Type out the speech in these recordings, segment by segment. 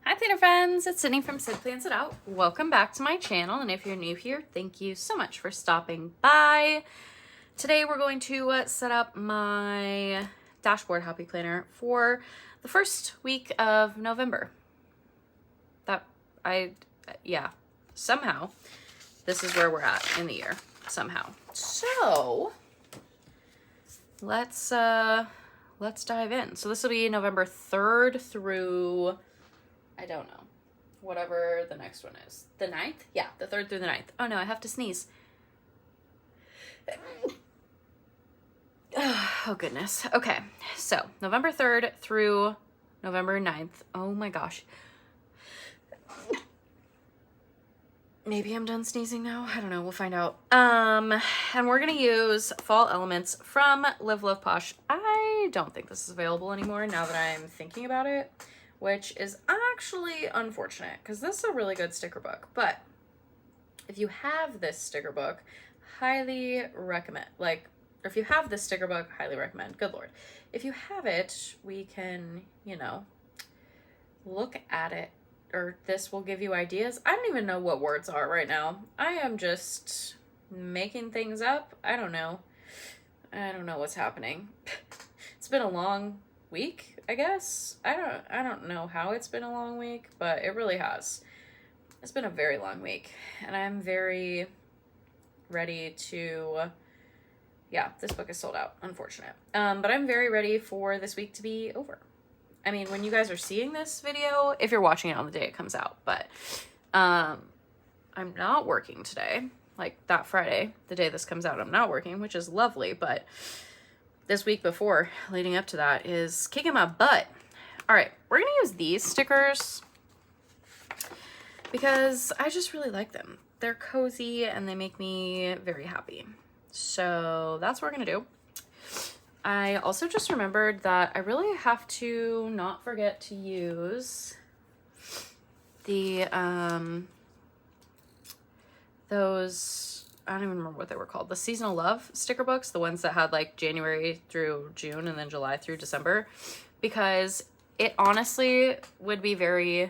Hi theater friends, it's Sydney from Sid Plans It Out. Welcome back to my channel, and if you're new here, thank you so much for stopping by. Today we're going to set up my dashboard happy planner for the first week of November. Somehow this is where we're at in the year, somehow. So let's dive in. So this will be November 3rd through, I don't know, whatever the next one is. The 9th? Yeah, the 3rd through the 9th. Oh no, I have to sneeze. Oh goodness. Okay, so November 3rd through November 9th. Oh my gosh. Maybe I'm done sneezing now. I don't know. We'll find out. And we're going to use fall elements from Live Love Posh. I don't think this is available anymore now that I'm thinking about it, which is actually unfortunate because this is a really good sticker book. But if you have this sticker book, highly recommend. If you have this sticker book, highly recommend. Good Lord. If you have it, we can, look at it. Or this will give you ideas. I don't even know what words are right now. I am just making things up. I don't know what's happening. It's been a long week, I guess. I don't know how it's been a long week, but it really has. It's been a very long week, and I'm very ready to, yeah, this book is sold out, unfortunate. But I'm very ready for this week to be over. I mean, when you guys are seeing this video, if you're watching it on the day it comes out, but I'm not working today, like that Friday, the day this comes out, I'm not working, which is lovely, but this week before, leading up to that, is kicking my butt. All right, we're gonna use these stickers because I just really like them. They're cozy and they make me very happy. So that's what we're gonna do. I also just remembered that I really have to not forget to use the, those, I don't even remember what they were called, the Seasonal Love sticker books, the ones that had like January through June and then July through December, because it honestly would be very,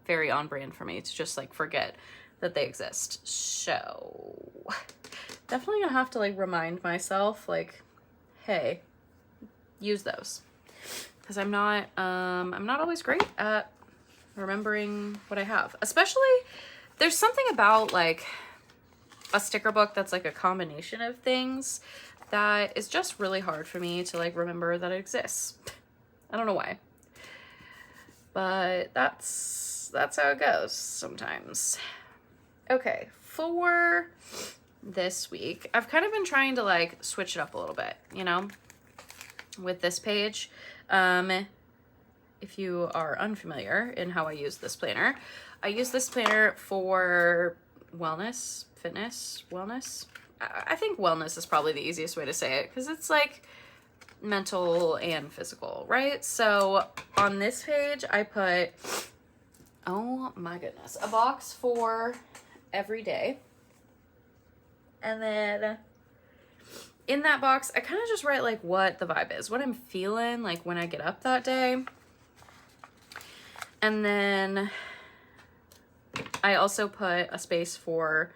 very on brand for me to just like forget that they exist. So definitely gonna have to like remind myself, like, hey, use those, because I'm not always great at remembering what I have. Especially, there's something about like a sticker book that's like a combination of things that is just really hard for me to like remember that it exists. I don't know why, but that's how it goes sometimes. Okay, for this week, I've kind of been trying to like switch it up a little bit, with this page. If you are unfamiliar in how I use this planner, I use this planner for wellness, fitness, wellness. I think wellness is probably the easiest way to say it because it's like mental and physical, right? So on this page, I put, oh my goodness, a box for every day. And then in that box, I kind of just write like what the vibe is, what I'm feeling like when I get up that day. And then I also put a space for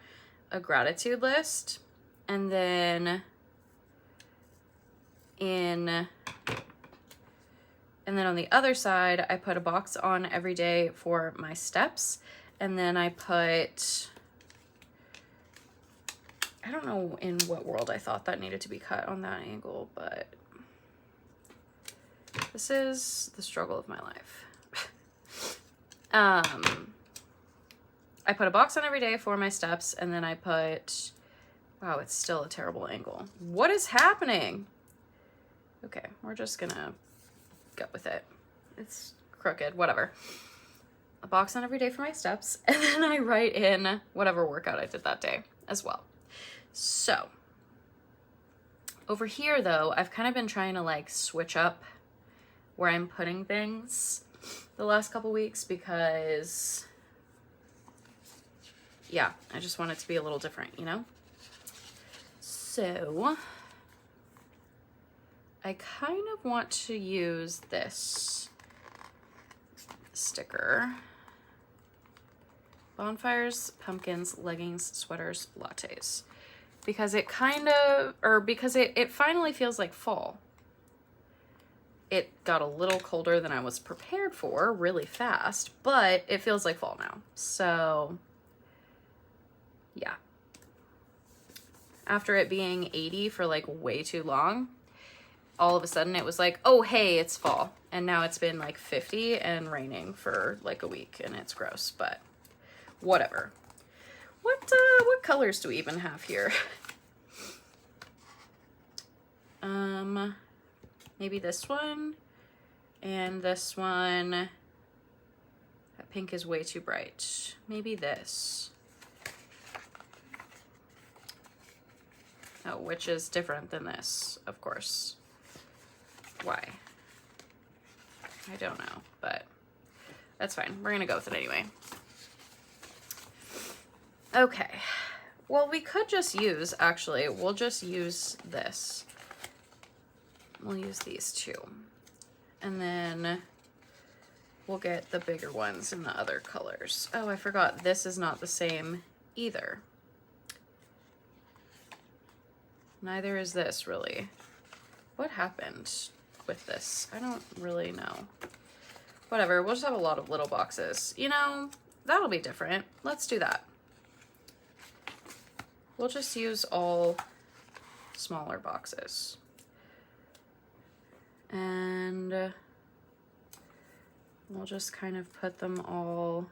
a gratitude list. And then on the other side, I put a box on every day for my steps. And then I put, I don't know in what world I thought that needed to be cut on that angle, but this is the struggle of my life. I put a box on every day for my steps, and then I put, wow, it's still a terrible angle. What is happening? Okay, we're just gonna go with it. It's crooked, whatever. A box on every day for my steps, and then I write in whatever workout I did that day as well. So over here though, I've kind of been trying to like switch up where I'm putting things the last couple weeks because, yeah, I just want it to be a little different, So I kind of want to use this sticker. Bonfires, pumpkins, leggings, sweaters, lattes. Because it kind of, or because it finally feels like fall. It got a little colder than I was prepared for really fast, but it feels like fall now. So, yeah. After it being 80 for like way too long, all of a sudden it was like, oh, hey, it's fall. And now it's been like 50 and raining for like a week and it's gross, but whatever. What colors do we even have here? Maybe this one and this one. That pink is way too bright. Maybe this. Oh, which is different than this, of course. Why? I don't know, but that's fine. We're gonna go with it anyway. Okay. Well, we could just use, actually, we'll just use this. We'll use these two. And then we'll get the bigger ones in the other colors. Oh, I forgot. This is not the same either. Neither is this, really. What happened with this? I don't really know. Whatever. We'll just have a lot of little boxes. You know, that'll be different. Let's do that. We'll just use all smaller boxes. And we'll just kind of put them all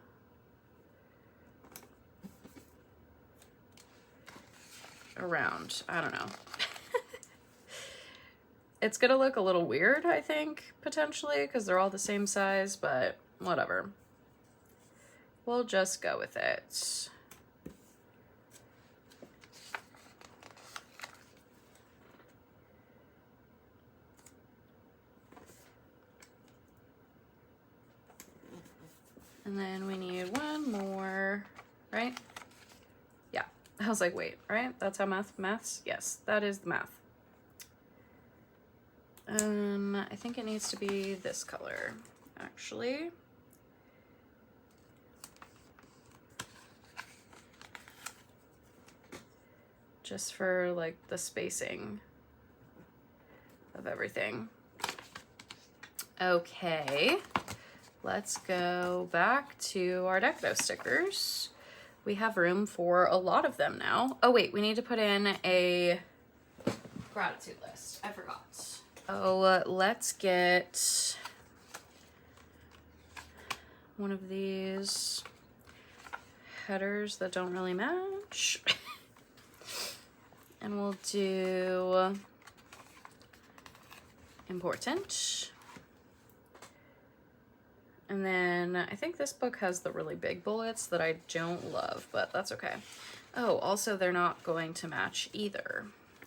around. I don't know. It's gonna look a little weird, I think, potentially, because they're all the same size, but whatever. We'll just go with it. And then we need one more, right? Yeah. I was like, wait, right? That's how maths? Yes, that is the math. I think it needs to be this color, actually. Just for like the spacing of everything. Okay. Let's go back to our decorative stickers. We have room for a lot of them now. Oh wait, we need to put in a gratitude list. I forgot. Oh, let's get one of these headers that don't really match. And we'll do important. And then I think this book has the really big bullets that I don't love, but that's okay. Oh, also they're not going to match either.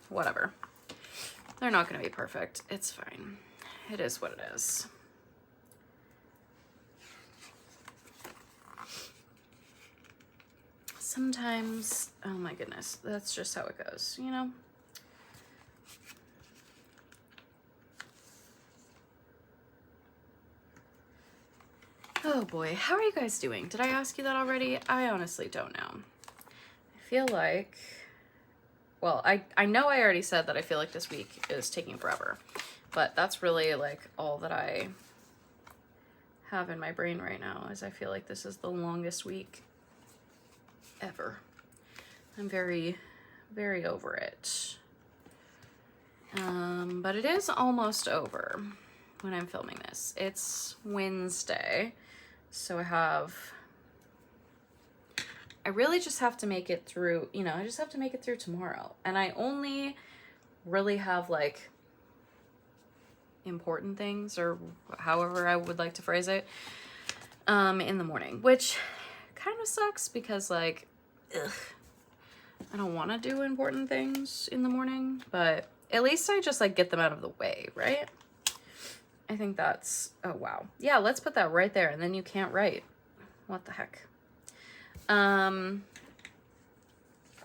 Whatever. They're not going to be perfect. It's fine. It is what it is. Sometimes, oh my goodness, that's just how it goes, you know? Oh boy, how are you guys doing? Did I ask you that already? I honestly don't know. I feel like, well, I know I already said that I feel like this week is taking forever, but that's really like all that I have in my brain right now is I feel like this is the longest week ever. I'm very, very over it. But it is almost over when I'm filming this. It's Wednesday. So I really just have to make it through, you know, I just have to make it through tomorrow. And I only really have like important things, or however I would like to phrase it, in the morning, which kind of sucks because like, I don't want to do important things in the morning, but at least I just like get them out of the way, right? I think that's, oh wow. Yeah, let's put that right there and then you can't write. What the heck?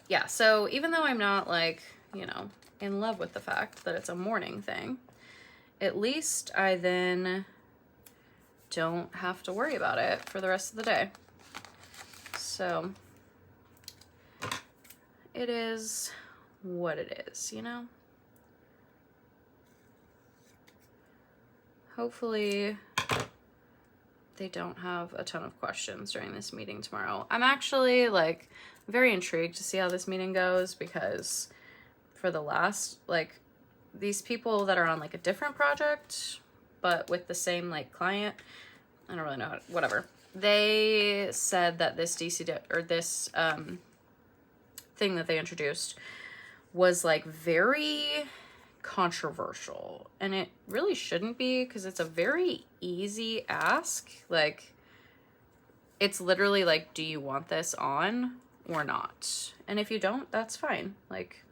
Yeah, so even though I'm not like, you know, in love with the fact that it's a morning thing, at least I then don't have to worry about it for the rest of the day. So it is what it is, you know? Hopefully they don't have a ton of questions during this meeting tomorrow. I'm actually like very intrigued to see how this meeting goes, because for the last, like, these people that are on like a different project but with the same like client, I don't really know how, whatever, they said that this or this thing that they introduced was like very controversial, and it really shouldn't be, because it's a very easy ask. Like, it's literally like, do you want this on or not? And if you don't, that's fine. Like,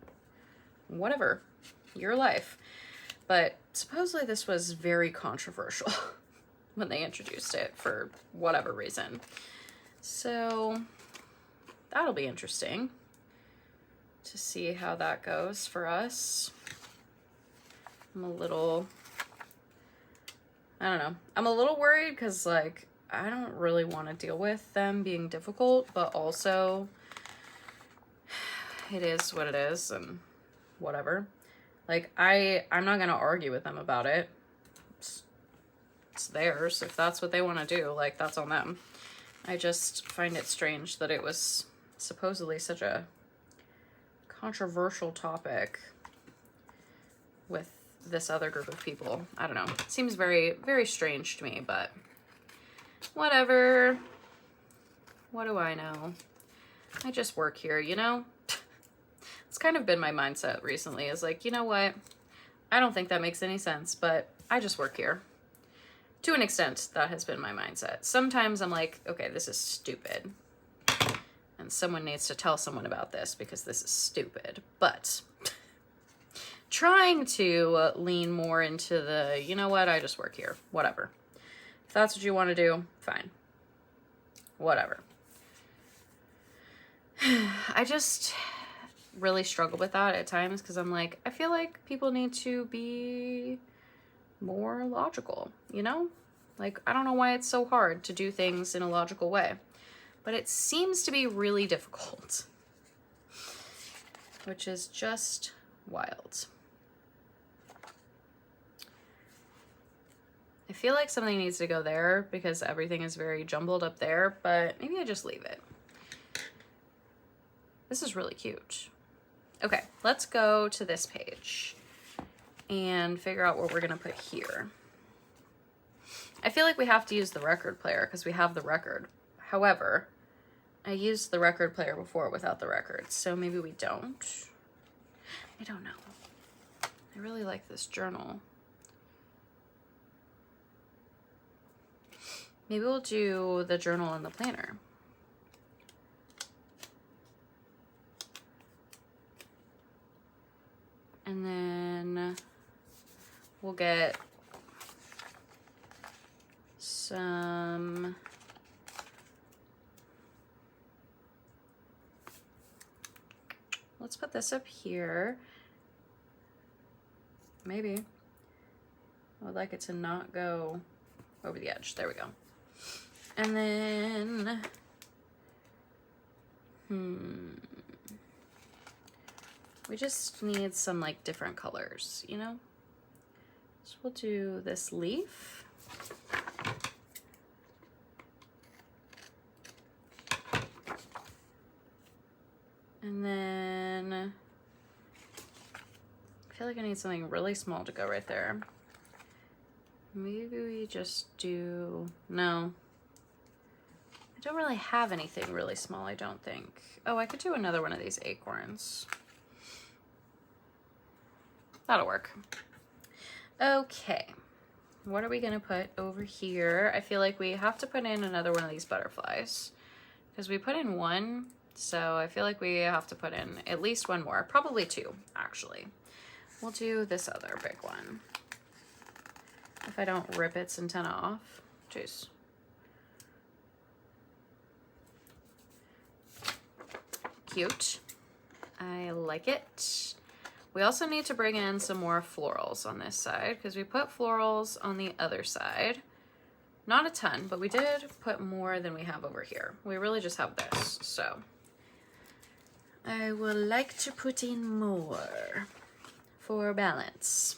whatever, your life. But supposedly this was very controversial when they introduced it for whatever reason. So that'll be interesting to see how that goes for us. I'm a little, I don't know. I'm a little worried because, like, I don't really want to deal with them being difficult, but also it is what it is and whatever. Like, I'm not going to argue with them about it. It's theirs. If that's what they want to do, like, that's on them. I just find it strange that it was supposedly such a controversial topic with this other group of people. I don't know. It seems very, very strange to me, but whatever. What do I know? I just work here, you know? It's kind of been my mindset recently, is like, you know what? I don't think that makes any sense, but I just work here. To an extent, that has been my mindset. Sometimes I'm like, okay, this is stupid, and someone needs to tell someone about this because this is stupid. But trying to lean more into the, you know what, I just work here, whatever. If that's what you want to do, fine. Whatever. I just really struggle with that at times, because I'm like, I feel like people need to be more logical, you know? Like, I don't know why it's so hard to do things in a logical way, but it seems to be really difficult, which is just wild. I feel like something needs to go there because everything is very jumbled up there, but maybe I just leave it. This is really cute. Okay, let's go to this page and figure out what we're gonna put here. I feel like we have to use the record player because we have the record. However, I used the record player before without the record, so maybe we don't. I don't know. I really like this journal. Maybe we'll do the journal and the planner. And then we'll get some let's put this up here. Maybe. I would like it to not go over the edge. There we go. And then we just need some like different colors, you know? So we'll do this leaf. And then I feel like I need something really small to go right there. Maybe we just do, no. I don't really have anything really small, I don't think. Oh, I could do another one of these acorns. That'll work. Okay, what are we gonna put over here? I feel like we have to put in another one of these butterflies because we put in one, so I feel like we have to put in at least one more, probably two, actually. We'll do this other big one. If I don't rip its antenna off. Jeez. Cute. I like it. We also need to bring in some more florals on this side because we put florals on the other side. not a ton, but we did put more than we have over here. We really just have this, so I would like to put in more for balance.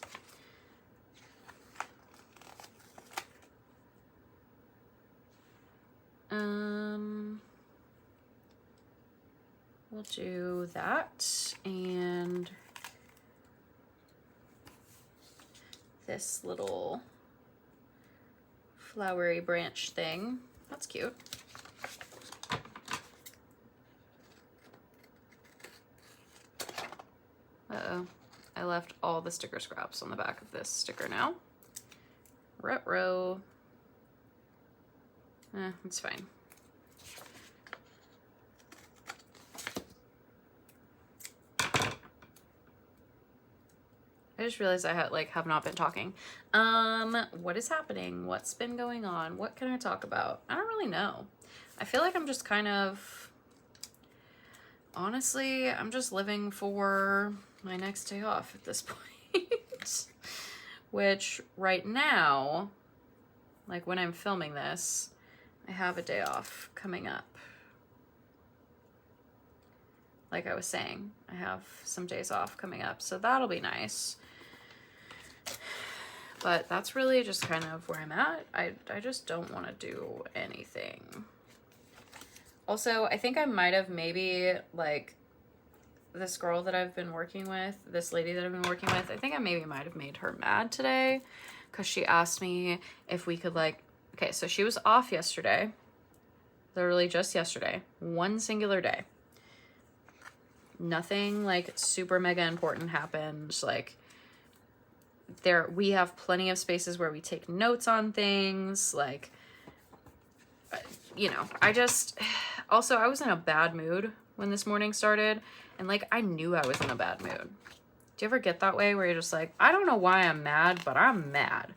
We'll do that, and this little flowery branch thing. That's cute. Uh-oh. I left all the sticker scraps on the back of this sticker now. Ruh-roh. It's fine. I just realized I have not been talking. What is happening? What's been going on? What can I talk about? I don't really know. I feel like I'm just kind of, honestly, I'm just living for my next day off at this point. Which right now, like when I'm filming this, I have a day off coming up. Like I was saying, I have some days off coming up, so that'll be nice. But that's really just kind of where I'm at. I just don't want to do anything. Also, I think I might have maybe, like, this girl that I've been working with, this lady that I've been working with, I think I maybe might have made her mad today because she asked me if we could, like, okay, so she was off yesterday, literally just yesterday, one singular day. Nothing, like, super mega important happened, like, we have plenty of spaces where we take notes on things, like, you know, also I was in a bad mood when this morning started, and like I knew I was in a bad mood. Do you ever get that way where you're just like, I don't know why I'm mad, but I'm mad,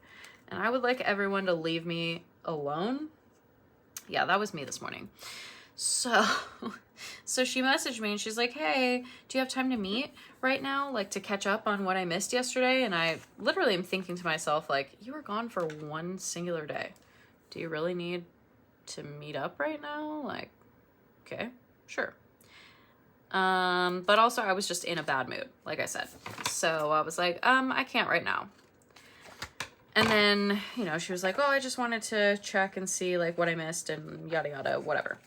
and I would like everyone to leave me alone? Yeah, that was me this morning. So she messaged me and she's like, hey, do you have time to meet right now? Like to catch up on what I missed yesterday? And I literally am thinking to myself, like, you were gone for one singular day. Do you really need to meet up right now? Like, okay, sure. But also I was just in a bad mood, like I said. So I was like, I can't right now. And then, you know, she was like, oh, I just wanted to check and see like what I missed and yada yada, whatever.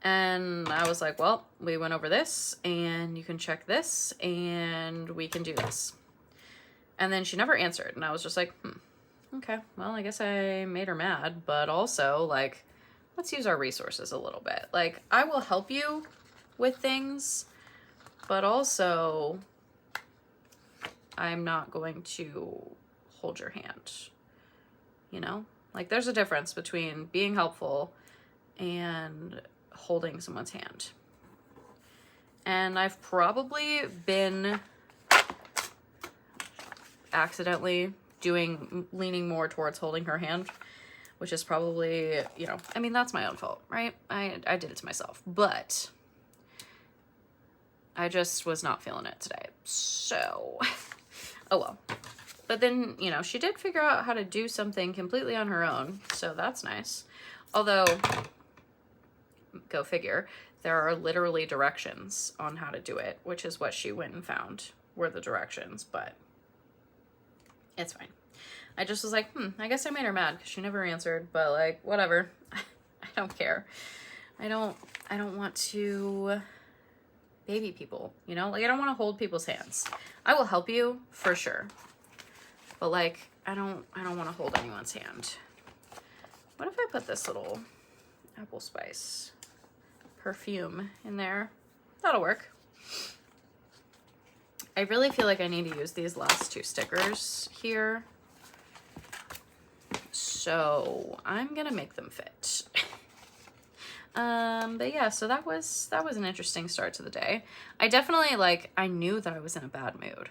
And I was like, well, we went over this and you can check this and we can do this. And then she never answered. And I was just like, okay, well, I guess I made her mad, but also like, let's use our resources a little bit. Like, I will help you with things, but also I'm not going to hold your hand, you know? Like, there's a difference between being helpful and holding someone's hand. And I've probably been accidentally leaning more towards holding her hand, which is probably, you know, I mean, that's my own fault, right? I did it to myself, but I just was not feeling it today. So, oh well. But then, you know, she did figure out how to do something completely on her own, so that's nice. Although, go figure, there are literally directions on how to do it, which is what she went and found were the directions, but it's fine. I just was like, I guess I made her mad because she never answered, but like, whatever. I don't care. I don't want to baby people, you know? Like, I don't want to hold people's hands. I will help you for sure, but like, I don't want to hold anyone's hand. What if I put this little apple spice perfume in there? That'll work. I really feel like I need to use these last two stickers here, so I'm gonna make them fit. But yeah, so that was an interesting start to the day. I definitely, like, I knew that I was in a bad mood,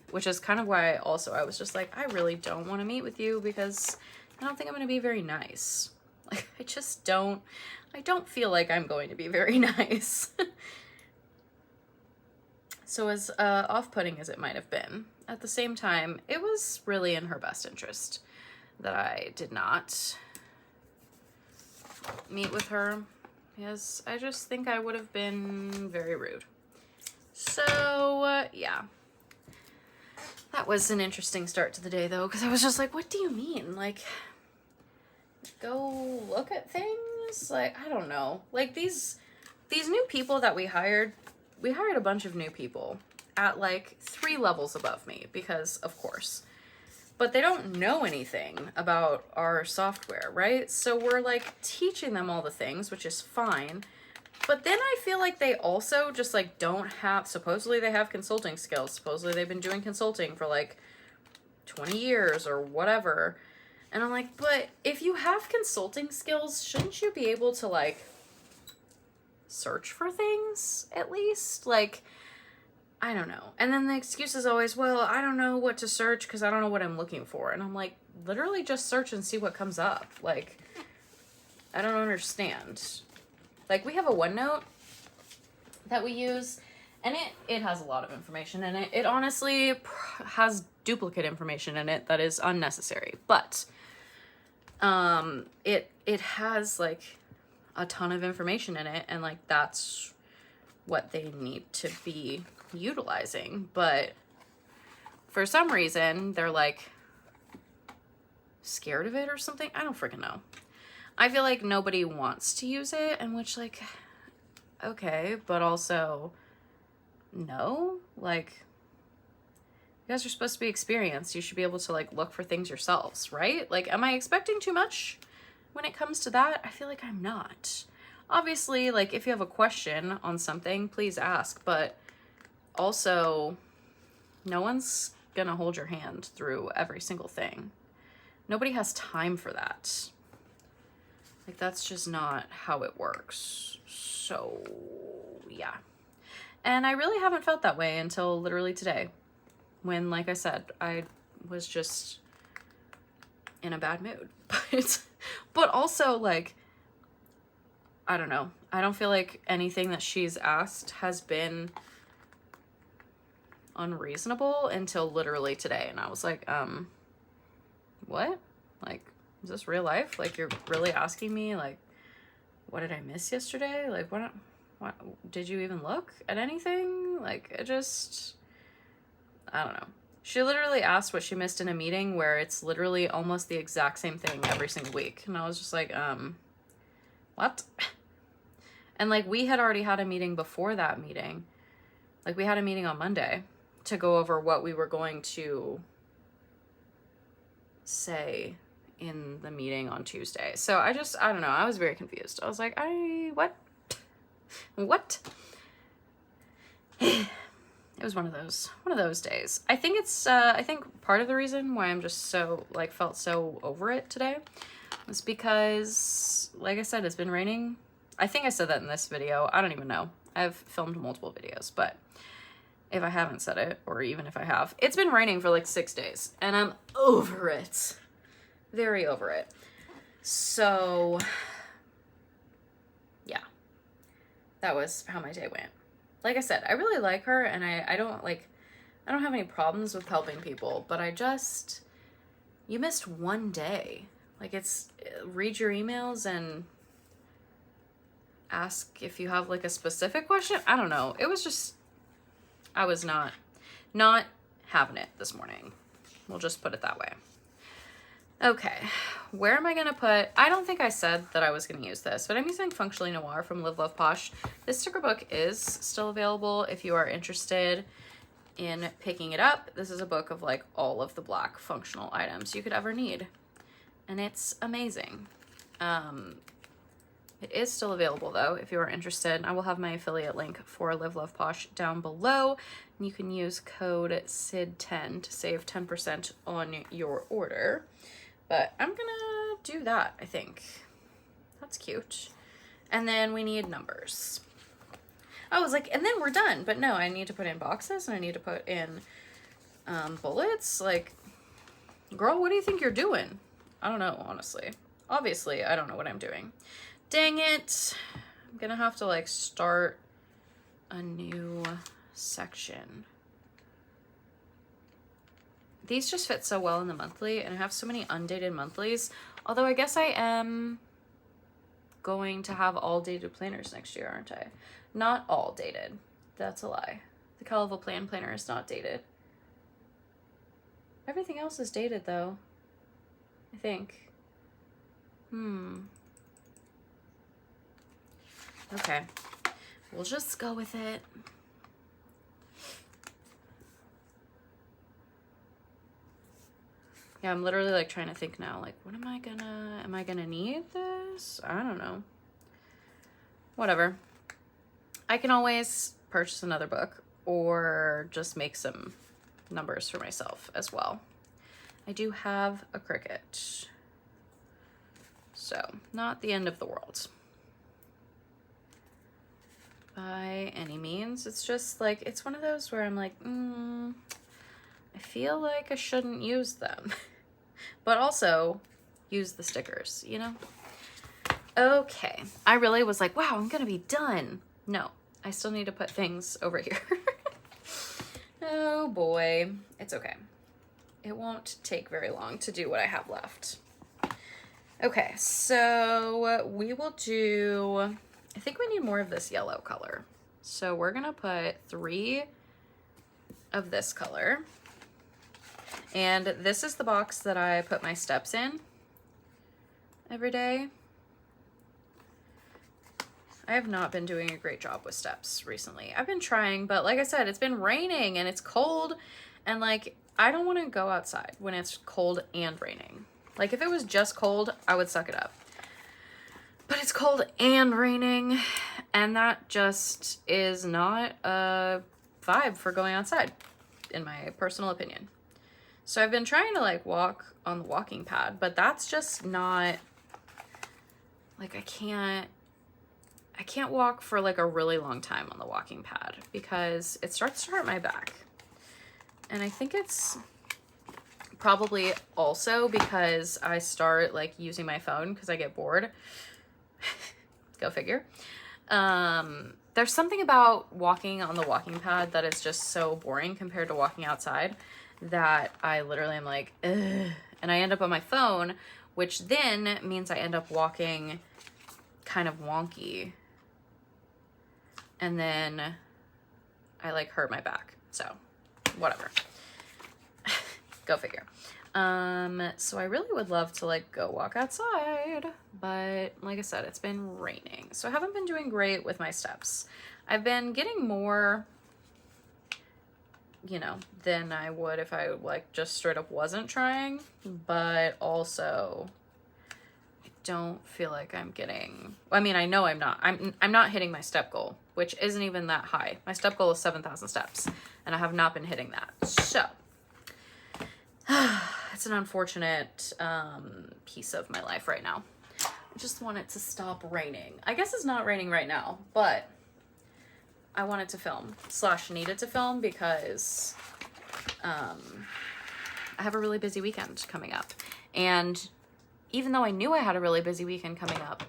which is kind of why also I was just like, I really don't want to meet with you because I don't think I'm going to be very nice. Like, I don't feel like I'm going to be very nice. So as off-putting as it might have been, at the same time, it was really in her best interest that I did not meet with her because I just think I would have been very rude. So, yeah. That was an interesting start to the day, though, because I was just like, what do you mean? Like, go look at things? Like, I don't know. Like, these new people that we hired a bunch of new people at, like, 3 levels above me, because, of course. But they don't know anything about our software, right? So we're, like, teaching them all the things, which is fine. But then I feel like they also just, like, don't have, supposedly they have consulting skills. Supposedly they've been doing consulting for, like, 20 years or whatever. And I'm like, but if you have consulting skills, shouldn't you be able to, like, search for things, at least? Like, I don't know. And then the excuse is always, well, I don't know what to search because I don't know what I'm looking for. And I'm like, literally just search and see what comes up. Like, I don't understand. Like, we have a OneNote that we use, and it has a lot of information in it. It honestly has duplicate information in it that is unnecessary. But it has, like, a ton of information in it, and, like, that's what they need to be utilizing. But for some reason, they're, like, scared of it or something. I don't freaking know. I feel like nobody wants to use it, and which, like, okay, but also, no, like, you guys are supposed to be experienced. You should be able to, like, look for things yourselves, right? Like, am I expecting too much when it comes to that? I feel like I'm not. Obviously, like, if you have a question on something, please ask, but also, no one's gonna hold your hand through every single thing. Nobody has time for that. Like, that's just not how it works. So, yeah. And I really haven't felt that way until literally today, when, like I said, I was just in a bad mood. But also, like, I don't know. I don't feel like anything that she's asked has been unreasonable until literally today. And I was like, what? Like, is this real life? Like, you're really asking me, like, what did I miss yesterday? Like, what did you even look at anything? Like, I don't know. She literally asked what she missed in a meeting where it's literally almost the exact same thing every single week. And I was just like, what? And, like, we had already had a meeting before that meeting. Like, we had a meeting on Monday to go over what we were going to say in the meeting on Tuesday. So I don't know. I was very confused. I was like, what? What? It was one of those days. I think I think part of the reason why I'm just so, like, felt so over it today was because, like I said, it's been raining. I think I said that in this video. I don't even know. I've filmed multiple videos, but if I haven't said it, or even if I have, it's been raining for like 6 days, and I'm over it. Very over it. So, yeah. That was how my day went. Like I said, I really like her, and I don't have any problems with helping people, but you missed one day. Like, read your emails and ask if you have, like, a specific question. I don't know. It was just, I was not having it this morning. We'll just put it that way. Okay, where am I gonna put, I don't think I said that I was gonna use this, but I'm using Functionally Noir from Live Love Posh. This sticker book is still available if you are interested in picking it up. This is a book of, like, all of the black functional items you could ever need, and it's amazing. It is still available, though, if you are interested. I will have my affiliate link for Live Love Posh down below, and you can use code SID10 to save 10% on your order. But I'm gonna do that, I think. That's cute. And then we need numbers. I was like, and then we're done. But no, I need to put in boxes, and I need to put in bullets. Like, girl, what do you think you're doing? I don't know, honestly. Obviously, I don't know what I'm doing. Dang it. I'm gonna have to, like, start a new section. These just fit so well in the monthly, and I have so many undated monthlies. Although I guess I am going to have all dated planners next year, aren't I? Not all dated. That's a lie. The Calivo planner is not dated. Everything else is dated though, I think. Okay, we'll just go with it. Yeah, I'm literally like trying to think now, like, what am I gonna need this? I don't know. Whatever. I can always purchase another book or just make some numbers for myself as well. I do have a Cricut, so not the end of the world by any means. It's just like, it's one of those where I'm like, I feel like I shouldn't use them, but also use the stickers, you know? Okay, I really was like, wow, I'm gonna be done. No, I still need to put things over here. Oh boy, it's okay. It won't take very long to do what I have left. Okay, so we will do, I think we need more of this yellow color. So we're gonna put 3 of this color. And this is the box that I put my steps in every day. I have not been doing a great job with steps recently. I've been trying, but like I said, it's been raining and it's cold, and like, I don't want to go outside when it's cold and raining. Like, if it was just cold, I would suck it up. But it's cold and raining, and that just is not a vibe for going outside, in my personal opinion. So I've been trying to like walk on the walking pad, but that's just not, like, I can't walk for like a really long time on the walking pad because it starts to hurt my back. And I think it's probably also because I start like using my phone because I get bored. Go figure. There's something about walking on the walking pad that is just so boring compared to walking outside that I literally am like, ugh. And I end up on my phone, which then means I end up walking kind of wonky. And then I like hurt my back. So whatever. Go figure. So I really would love to like go walk outside, but like I said, it's been raining. So I haven't been doing great with my steps. I've been getting more, you know, than I would if I like just straight up wasn't trying, but also I don't feel like I'm getting, I mean, I know I'm not. I'm not hitting my step goal, which isn't even that high. My step goal is 7,000 steps, and I have not been hitting that. So it's an unfortunate piece of my life right now. I just want it to stop raining. I guess it's not raining right now, but I wanted to film / needed to film because I have a really busy weekend coming up. And even though I knew I had a really busy weekend coming up,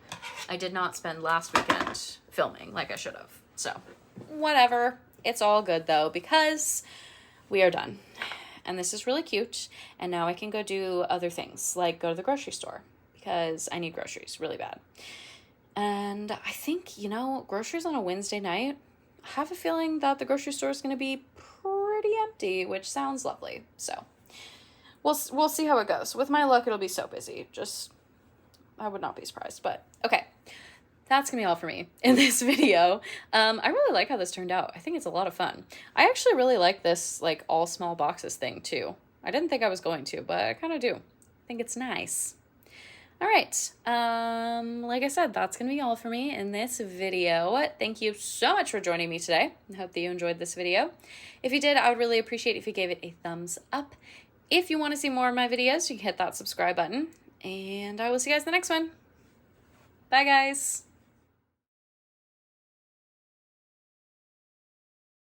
I did not spend last weekend filming like I should have. So whatever. It's all good though, because we are done. And this is really cute. And now I can go do other things, like go to the grocery store, because I need groceries really bad. And I think, you know, groceries on a Wednesday night, I have a feeling that the grocery store is going to be pretty empty, which sounds lovely. So we'll see how it goes. With my luck, it'll be so busy. Just, I would not be surprised. But okay, that's gonna be all for me in this video. I really like how this turned out. I think it's a lot of fun. I actually really like this like all small boxes thing too. I didn't think I was going to, but I kind of do. I think it's nice. All right, like I said, that's gonna be all for me in this video. Thank you so much for joining me today. I hope that you enjoyed this video. If you did, I would really appreciate if you gave it a thumbs up. If you want to see more of my videos, you can hit that subscribe button, and I will see you guys in the next one. Bye, guys.